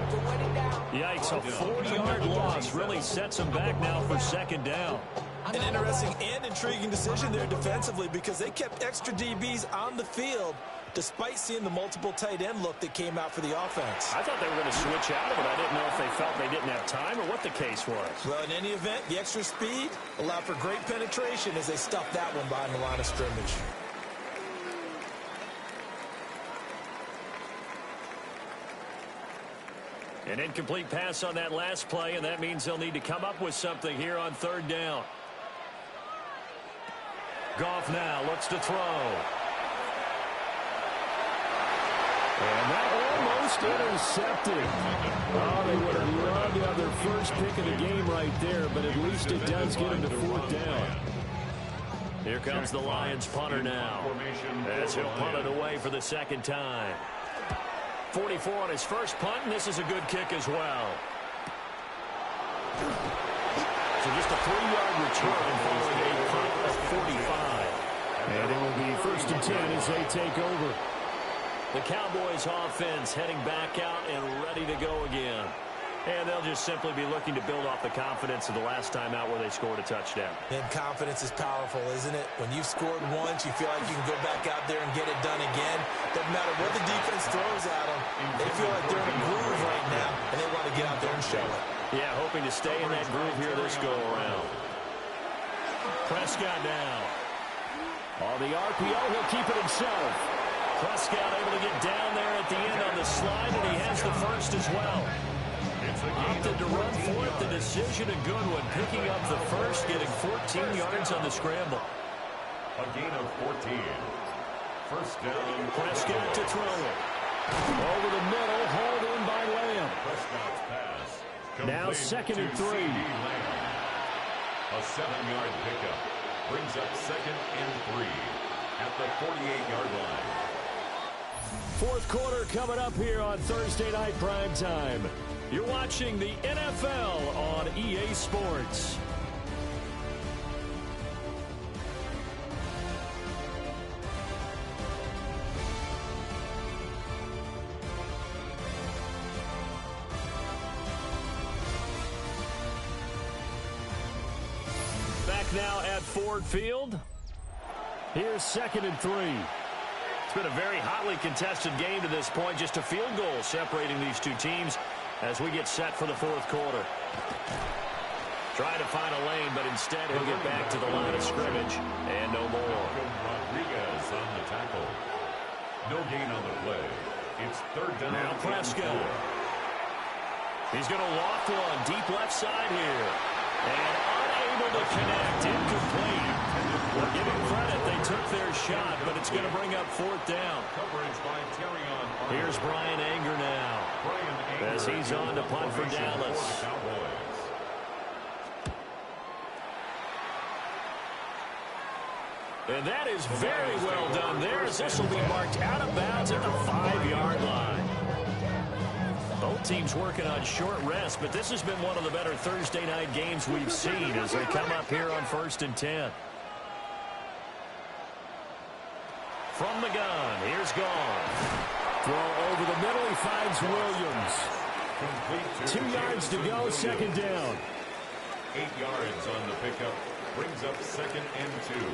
Yikes, a 4-yard loss really sets him back now for 2nd down. An interesting and intriguing decision there defensively because they kept extra DBs on the field despite seeing the multiple tight end look that came out for the offense. I thought they were going to switch out of it. I didn't know if they felt they didn't have time or what the case was. Well, in any event, the extra speed allowed for great penetration as they stuffed that one behind the line of scrimmage. An incomplete pass on that last play, and that means they'll need to come up with something here on 3rd down. Goff now looks to throw. And that almost intercepted. Oh, they would have loved to have their first pick of the game right there, but at least it does get them to 4th down. Here comes the Lions punter now, as he'll punt it away for the 2nd time. 44 on his first punt, and this is a good kick as well. So just a 3-yard return following a punt of 45. And it will be 1st and 10 as they take over. The Cowboys offense heading back out and ready to go again. And they'll just simply be looking to build off the confidence of the last time out where they scored a touchdown. And confidence is powerful, isn't it? When you've scored once, you feel like you can go back out there and get it done again. Doesn't matter what the defense throws at them. They feel like they're in a groove right now, and they want to get out there and show it. Yeah, hoping to stay in that groove here this go-around. Prescott now. On the RPO, he'll keep it himself. Prescott able to get down there at the end on the slide, and he has the first as well. Opted to run for it. The decision a good one. Picking up the first, getting 14 yards on the scramble. A gain of 14. First down. Prescott to throw it. Over the middle, hauled in by Lamb. Prescott's pass. Now 2nd and 3. A 7-yard pickup. Brings up 2nd and 3 at the 48-yard line. Fourth quarter coming up here on Thursday Night Primetime. You're watching the NFL on EA Sports. Back now at Ford Field. Here's 2nd and 3. It's been a very hotly contested game to this point. Just a field goal separating these two teams as we get set for the fourth quarter. Trying to find a lane, but instead he'll get back to the line of scrimmage. And no more. Rodriguez on the tackle. No gain on the play. It's 3rd down. Now Prescott. He's going to loft one deep left side here. And unable to connect. Incomplete. We'll give him credit. They took their shot, but it's going to bring up 4th down. Coverage by Terrion. Here's Brian Anger now. As he's on to punt for Dallas. And that is very well done there, as this will be marked out of bounds at the 5-yard line. Both teams working on short rest, but this has been one of the better Thursday night games we've seen as they come up here on 1st and 10. From the gun, here's Gone. Throw over the middle, he finds Williams. 2 yards to go, 2nd down. 8 yards on the pickup. Brings up 2nd and 2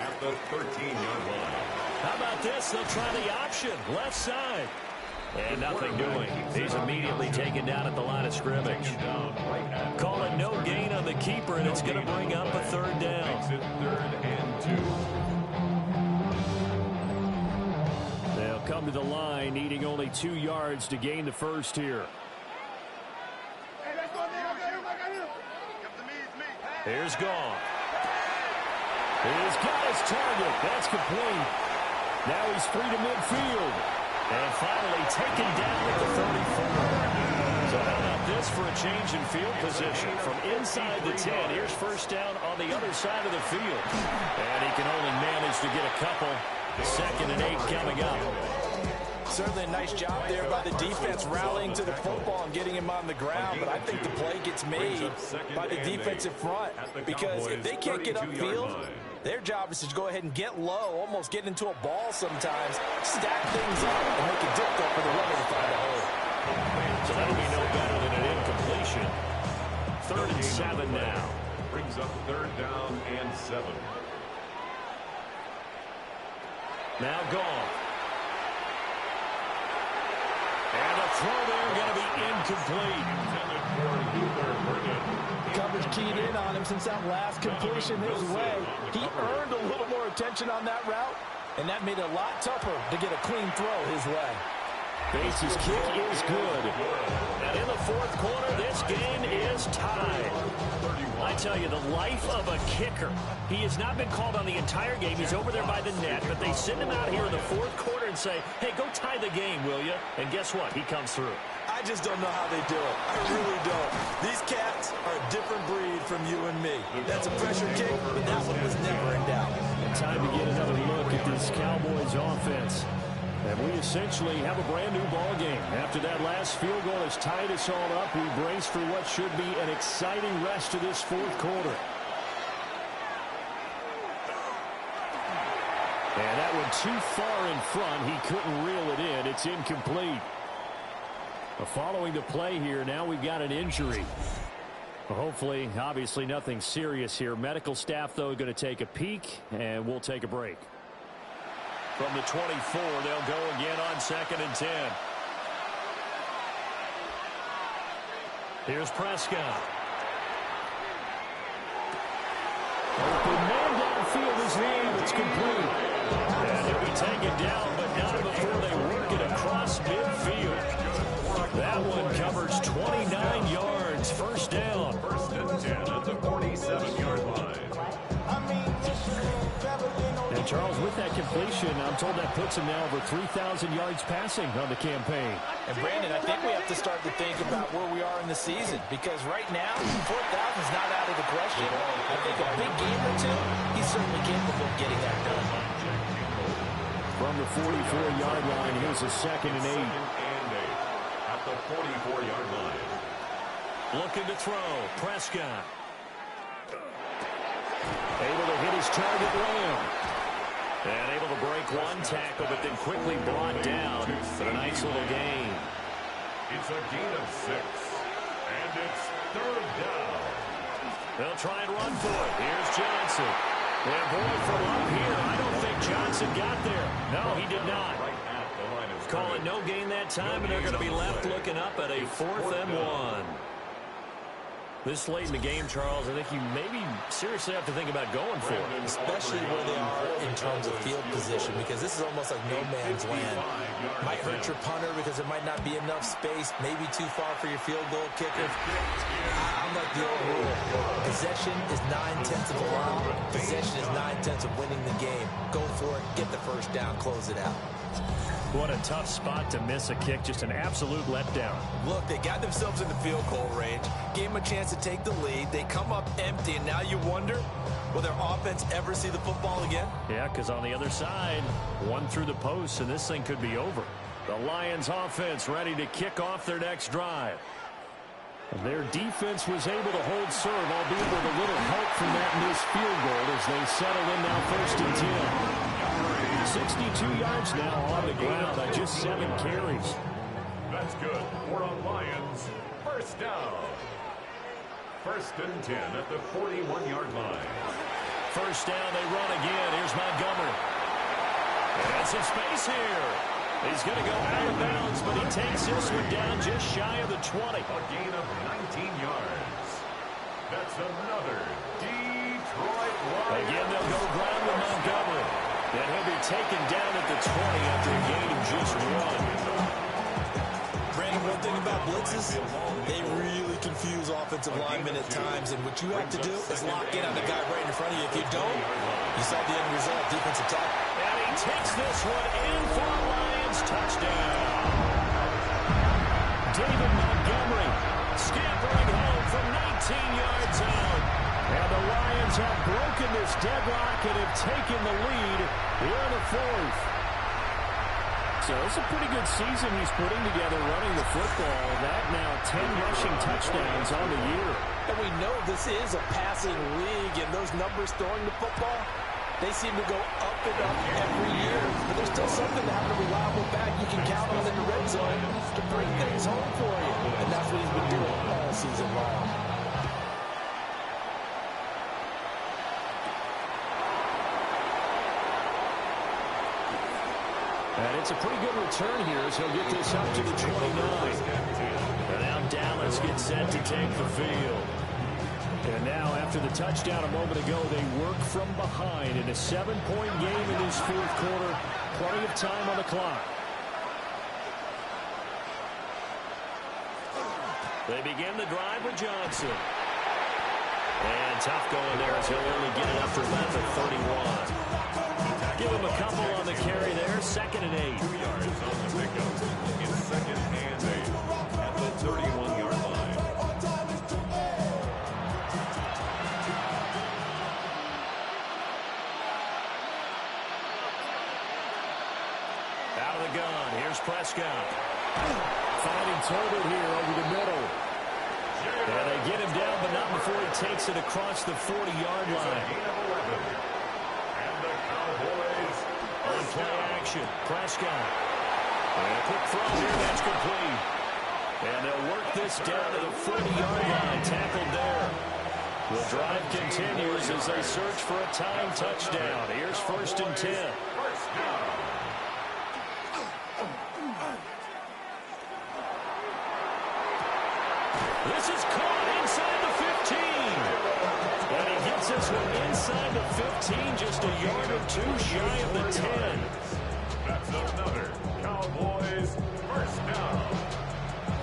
at the 13-yard line. How about this? They'll try the option, left side. And nothing doing. He's immediately taken down at the line of scrimmage. Call it no gain on the keeper, and it's going to bring up a 3rd down. Makes it 3rd and 2. They'll come to the line, needing only 2 yards to gain the first here. Here's Gone. He's got his target. That's complete. Now he's free to midfield. And finally taken down at the 34. So how about this for a change in field position? From inside the 10, here's 1st down on the other side of the field. And he can only manage to get a couple. 2nd and 8 coming up. Certainly a nice job there by the defense rallying to the football and getting him on the ground. But I think the play gets made by the defensive front. Because if they can't get upfield, their job is to go ahead and get low, almost get into a ball sometimes, stack things up, and make it difficult for the runner to find a hole. So that'll be no better than an incompletion. 3rd and 7 now. Brings up 3rd down and 7. Now Gone. And the throw there going to be incomplete. Coverage keyed in on him since that last completion his way. He earned a little more attention on that route, and that made it a lot tougher to get a clean throw his way. Bates' kick is good. And in the fourth quarter, this game is tied. I tell you, the life of a kicker. He has not been called on the entire game. He's over there by the net, but they send him out here in the fourth quarter and say, hey, go tie the game, will you? And guess what? He comes through. I just don't know how they do it. I really don't. These cats are a different breed from you and me. That's a pressure kick, but that one was never in doubt. And time to get another look at this Cowboys offense. And we essentially have a brand-new ball game. After that last field goal has tied us all up, we brace for what should be an exciting rest of this fourth quarter. And that one too far in front. He couldn't reel it in. It's incomplete. Following the play here, now we've got an injury. Hopefully, obviously nothing serious here. Medical staff, though, going to take a peek, and we'll take a break. From the 24, they'll go again on 2nd and 10. Here's Prescott. Open man downfield is in. It's complete. And he'll be taken down, but not before they work it across midfield. That one covers 29 yards. 1st down. 1st and 10 at the 47-yard line. And Charles, with that completion, I'm told that puts him now over 3,000 yards passing on the campaign. And Brandon, I think we have to start to think about where we are in the season, because right now, 4,000 is not out of the question. I think a big game or two, he's certainly capable of getting that done. From the 44-yard line, here's a 2nd and 8. At the 44-yard line. Looking to throw. Prescott. Able to hit his target, Lamb. And able to break one tackle, but then quickly brought down for a nice little gain. It's a gain of 6. And it's 3rd down. They'll try and run for it. Here's Johnson. And boy, from up here, I don't think Johnson got there. No, he did not. Call it no gain that time, and they're going to be left looking up at a 4th and 1. This late in the game, Charles, I think you maybe seriously have to think about going for it. Especially where they are in terms of field position, because this is almost like no man's land. Might hurt your punter because there might not be enough space, maybe too far for your field goal kicker. I'm like the old rule. Possession is 9/10 of the line. Possession is 9/10 of winning the game. Go for it, get the first down, close it out. What a tough spot to miss a kick. Just an absolute letdown. Look, they got themselves in the field goal range, gave them a chance to take the lead. They come up empty, and now you wonder, will their offense ever see the football again? Yeah, because on the other side, one through the post, and this thing could be over. The Lions offense ready to kick off their next drive. Their defense was able to hold serve, albeit with a little help from that missed field goal as they settle in now 1st and 10. 62 yards now on the ground on just 7 carries. That's good for a Lions 1st down. 1st and 10 at the 41-yard line. 1st down, they run again. Here's Montgomery. And some space here. He's going to go out of bounds, but he takes this one down just shy of the 20. A gain of 19 yards. That's another Detroit Lions. Again, they'll go ground with Montgomery. And he'll be taken down at the 20 after a gain of just 1. Brandon, one thing about blitzes, they really confuse offensive linemen at times, and what you have to do is lock in on the guy right in front of you. If you don't, you saw the end result, defensive tackle. And he takes this one in for a Lions touchdown. David Montgomery scampering home from 19 yards out. And the Lions have broken this deadlock and have taken the lead here in the 4th. So it's a pretty good season he's putting together running the football. That now 10 rushing touchdowns on the year. And we know this is a passing league, and those numbers throwing the football, they seem to go up and up every year. But there's still something to having a reliable back you can count on in the red zone to bring things home for you. And that's what he's been doing all season long. And it's a pretty good return here as he'll get this up to the 29. And now Dallas gets set to take the field. And now, after the touchdown a moment ago, they work from behind in a 7-point game in this 4th quarter. Plenty of time on the clock. They begin the drive with Johnson. And tough going there as he'll only get it up to about the 31. Give him a couple on the carry there. 2nd and 8. 2 yards on the pickup. It's 2nd and 8 at the 31-yard line. Out of the gun. Here's Prescott. Finding Tolbert here over the middle. And they get him down, but not before he takes it across the 40-yard line. And the Cowboys on play action. Prescott. And a quick throw here. That's complete. And they'll work this down to the 40-yard line. Tackled there. The drive continues as they search for a tying touchdown. Here's 1st and 10. First down. This is caught inside the 15. And he gets this one inside the 15, just a yard or 2 shy of the 10. That's another Cowboys first down.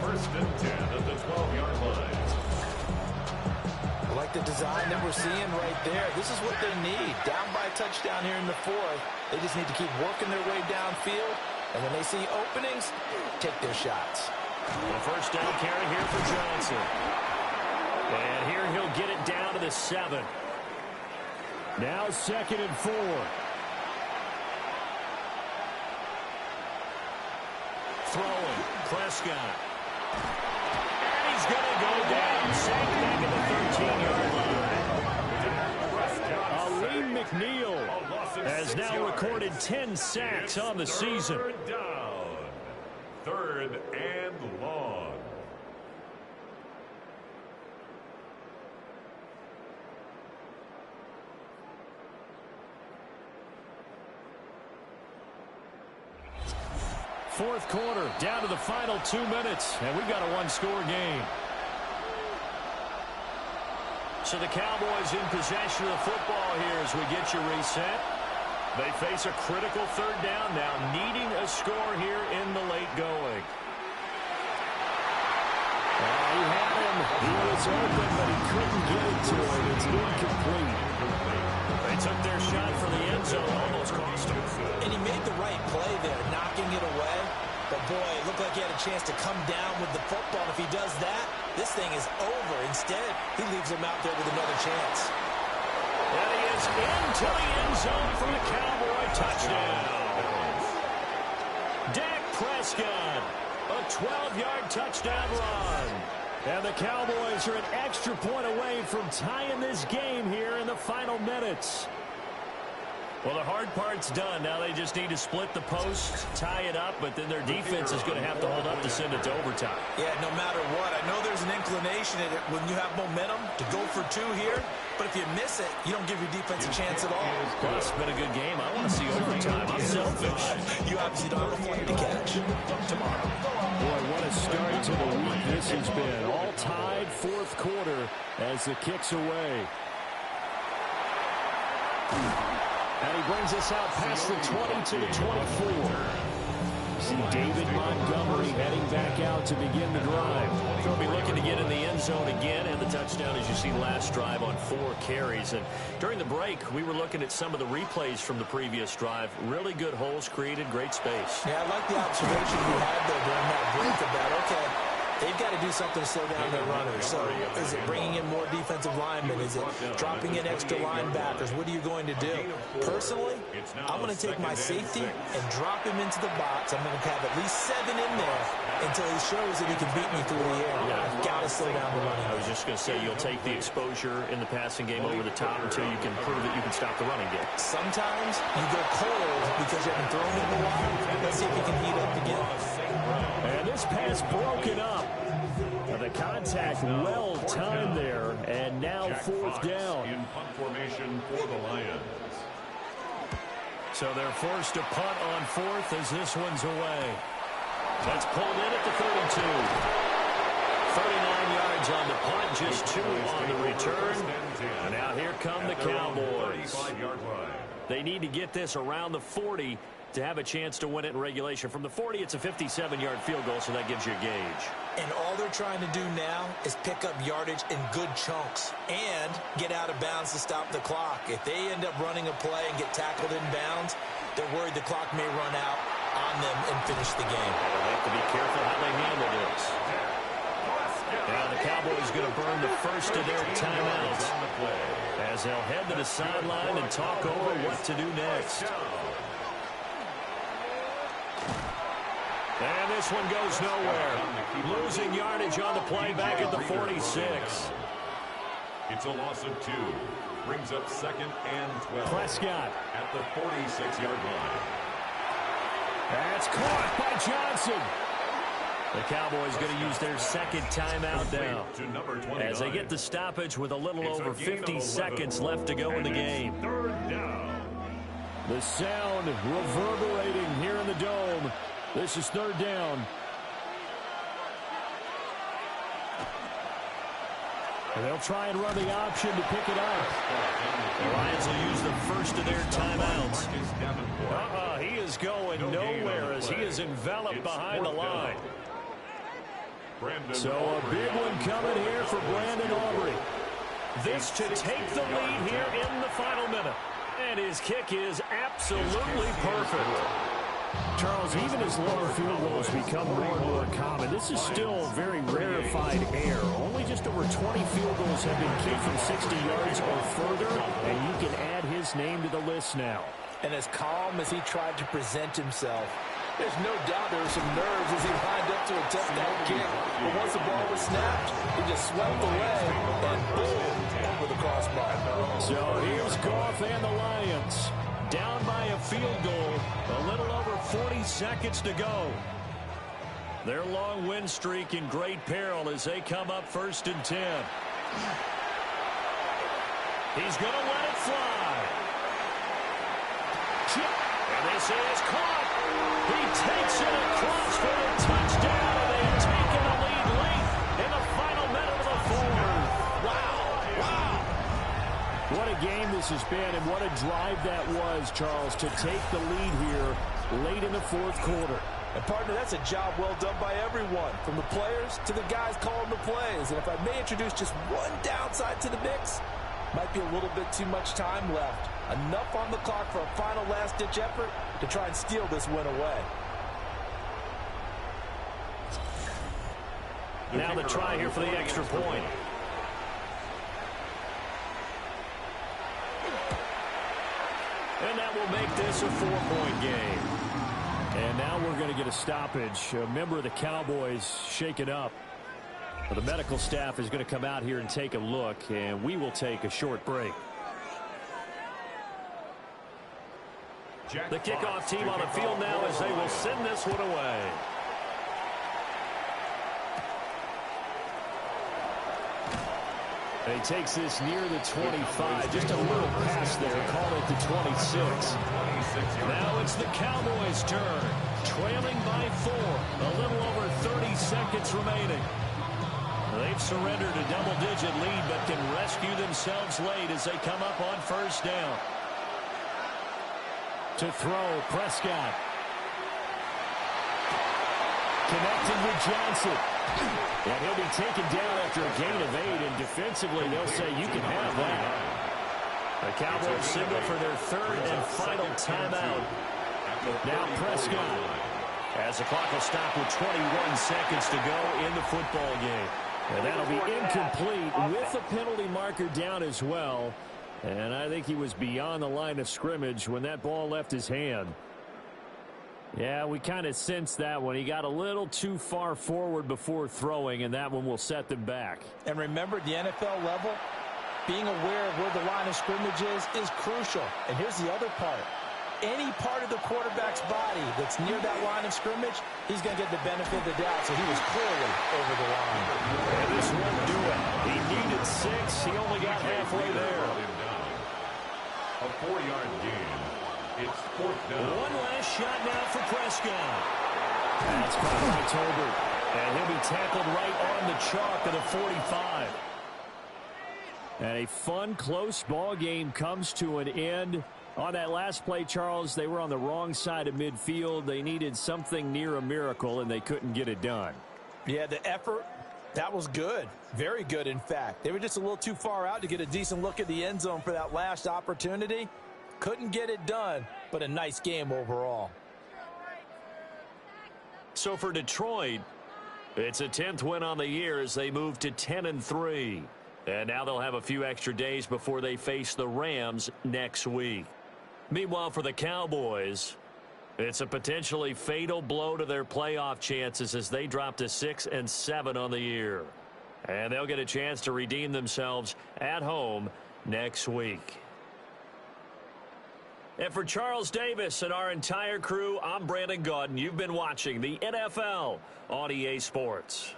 1st and 10 at the 12-yard line. I like the design that we're seeing right there. This is what they need. Down by a touchdown here in the 4th. They just need to keep working their way downfield. And when they see openings, take their shots. The first down carry here for Johnson. And here he'll get it down to the 7. Now 2nd and 4. Throwing. Prescott. And he's going to go down. Sacked back at the 13-yard line. Aleem McNeil has now recorded 10 sacks on the season. Third down. 3rd and long. Fourth quarter, down to the final 2 minutes, and we've got a one-score game. So the Cowboys in possession of the football here as we get you reset. They face a critical 3rd down now, needing a score here in the late going. He had him. He was open, but he couldn't get it to him. It's incomplete. They took their shot for the end zone, almost cost him. And he made the right play there, knocking it away. But, boy, it looked like he had a chance to come down with the football. And if he does that, this thing is over. Instead, he leaves him out there with another chance. And he is into the end zone for the Cowboy touchdown. Dak Prescott, a 12-yard touchdown run. And the Cowboys are an extra point away from tying this game here in the final minutes. Well, the hard part's done. Now they just need to split the post, tie it up, but then their defense is going to have to hold up to send it to overtime. Yeah, no matter what. I know there's an inclination in it when you have momentum to go for 2 here, but if you miss it, you don't give your defense a chance at all. Well, it's been a good game. I want to see overtime. I'm selfish. You obviously don't have a flight to catch. Tomorrow. Boy, what a start to the week this has been. All tied, fourth quarter as the kick's away. And he brings us out past the 20 to the 24. See David Montgomery heading back out to begin the drive. He'll be looking to get in the end zone again, and the touchdown, as you see, last drive on 4 carries. And during the break, we were looking at some of the replays from the previous drive. Really good holes created, great space. Yeah, I like the observation you had there during that break about, okay, they've got to do something to slow down their runners. So is it bringing in more defensive linemen? Is it dropping in extra linebackers? What are you going to do? Personally, I'm going to take my safety and drop him into the box. I'm going to have at least 7 in there until he shows that he can beat me through the air. I've got to slow down the running. I was just going to say, you'll take the exposure in the passing game over the top until you can prove that you can stop the running game. Sometimes you go cold because you haven't thrown in the while. Let's see if he can heat up again. And this pass broken up. The contact well timed there, and now Jack 4th Fox down. in punt formation for the Lions. So they're forced to punt on 4th as this one's away. That's pulled in at the 32. 39 yards on the punt, just 2 on the return. And now here come the Cowboys. They need to get this around the 40 to have a chance to win it in regulation. From the 40, it's a 57-yard field goal, so that gives you a gauge. And all they're trying to do now is pick up yardage in good chunks and get out of bounds to stop the clock. If they end up running a play and get tackled in bounds, they're worried the clock may run out on them and finish the game. They'll have to be careful how they handle this. Now the Cowboys going to burn the first of their timeouts as they'll head to the sideline and talk over what to do next. And this one goes nowhere. Losing yardage on the play back at the 46. It's a loss of 2. Brings up 2nd and 12. Prescott at the 46-yard line. That's caught by Johnson. The Cowboys going to use their 2nd timeout now as they get the stoppage with a little over 50 seconds left to go in the game. 3rd down. The sound reverberating here in the dome. This is 3rd down. And they'll try and run the option to pick it up. The Lions will use the first of their timeouts. He is going nowhere as he is enveloped behind the line. So a big one coming here for Brandon Aubrey. This to take the lead here in the final minute. And his kick is absolutely perfect. Charles, even as longer field goals become more and more common, this is still very rarefied air. Only just over 20 field goals have been kicked from 60 yards or further, and you can add his his name to the list now. And as calm as he tried to present himself, there's no doubt there were some nerves as he lined up to attempt that kick. But once the ball was snapped, he just swept away and boom, over the crossbar. So here's Goff and the Lions. Down by a field goal, a little over 40 seconds to go. Their long win streak in great peril as they come up 1st and 10. He's going to let it fly. Chip, and this is caught. He takes it across for a touchdown, and they have taken a lead late in the final minute of the fourth. Wow. What a game this has been, and what a drive that was, Charles, to take the lead here late in the fourth quarter. And, partner, that's a job well done by everyone, from the players to the guys calling the plays. And if I may introduce just one downside to the mix, might be a little bit too much time left. Enough on the clock for a final last-ditch effort to try and steal this win away. Now the try here for the extra point. And that will make this a 4-point game. And now we're going to get a stoppage. A member of the Cowboys shaken up. The medical staff is going to come out here and take a look, and we will take a short break. The kickoff team on the field now as they will send this one away. He takes this near the 25. Just a little pass there. Call it the 26. Now it's the Cowboys' turn. Trailing by 4. A little over 30 seconds remaining. They've surrendered a double-digit lead but can rescue themselves late as they come up on 1st down. To throw, Prescott. Connected with Johnson. And he'll be taken down after a gain of 8, and defensively they'll say you can have that. The Cowboys signal for their 3rd and final timeout. Now Prescott. As the clock will stop with 21 seconds to go in the football game. And that'll be incomplete with the penalty marker down as well. And I think he was beyond the line of scrimmage when that ball left his hand. Yeah, we kind of sensed that one. He got a little too far forward before throwing, and that one will set them back. And remember, the NFL level, being aware of where the line of scrimmage is crucial. And here's the other part. Any part of the quarterback's body that's near that line of scrimmage, he's going to get the benefit of the doubt. So he was clearly over the line. And this won't do it. He needed 6. He only got halfway there. A 4-yard gain. It's 4th down. One last shot now for Prescott. That's caught by Tolbert. And he'll be tackled right on the chalk of the 45. And a fun, close ball game comes to an end. On that last play, Charles, they were on the wrong side of midfield. They needed something near a miracle, and they couldn't get it done. Yeah, the effort, that was good. Very good, in fact. They were just a little too far out to get a decent look at the end zone for that last opportunity. Couldn't get it done, but a nice game overall. So for Detroit, it's a 10th win on the year as they move to 10-3. And now they'll have a few extra days before they face the Rams next week. Meanwhile, for the Cowboys, it's a potentially fatal blow to their playoff chances as they drop to 6-7 on the year. And they'll get a chance to redeem themselves at home next week. And for Charles Davis and our entire crew, I'm Brandon Gaudin. You've been watching the NFL on EA Sports.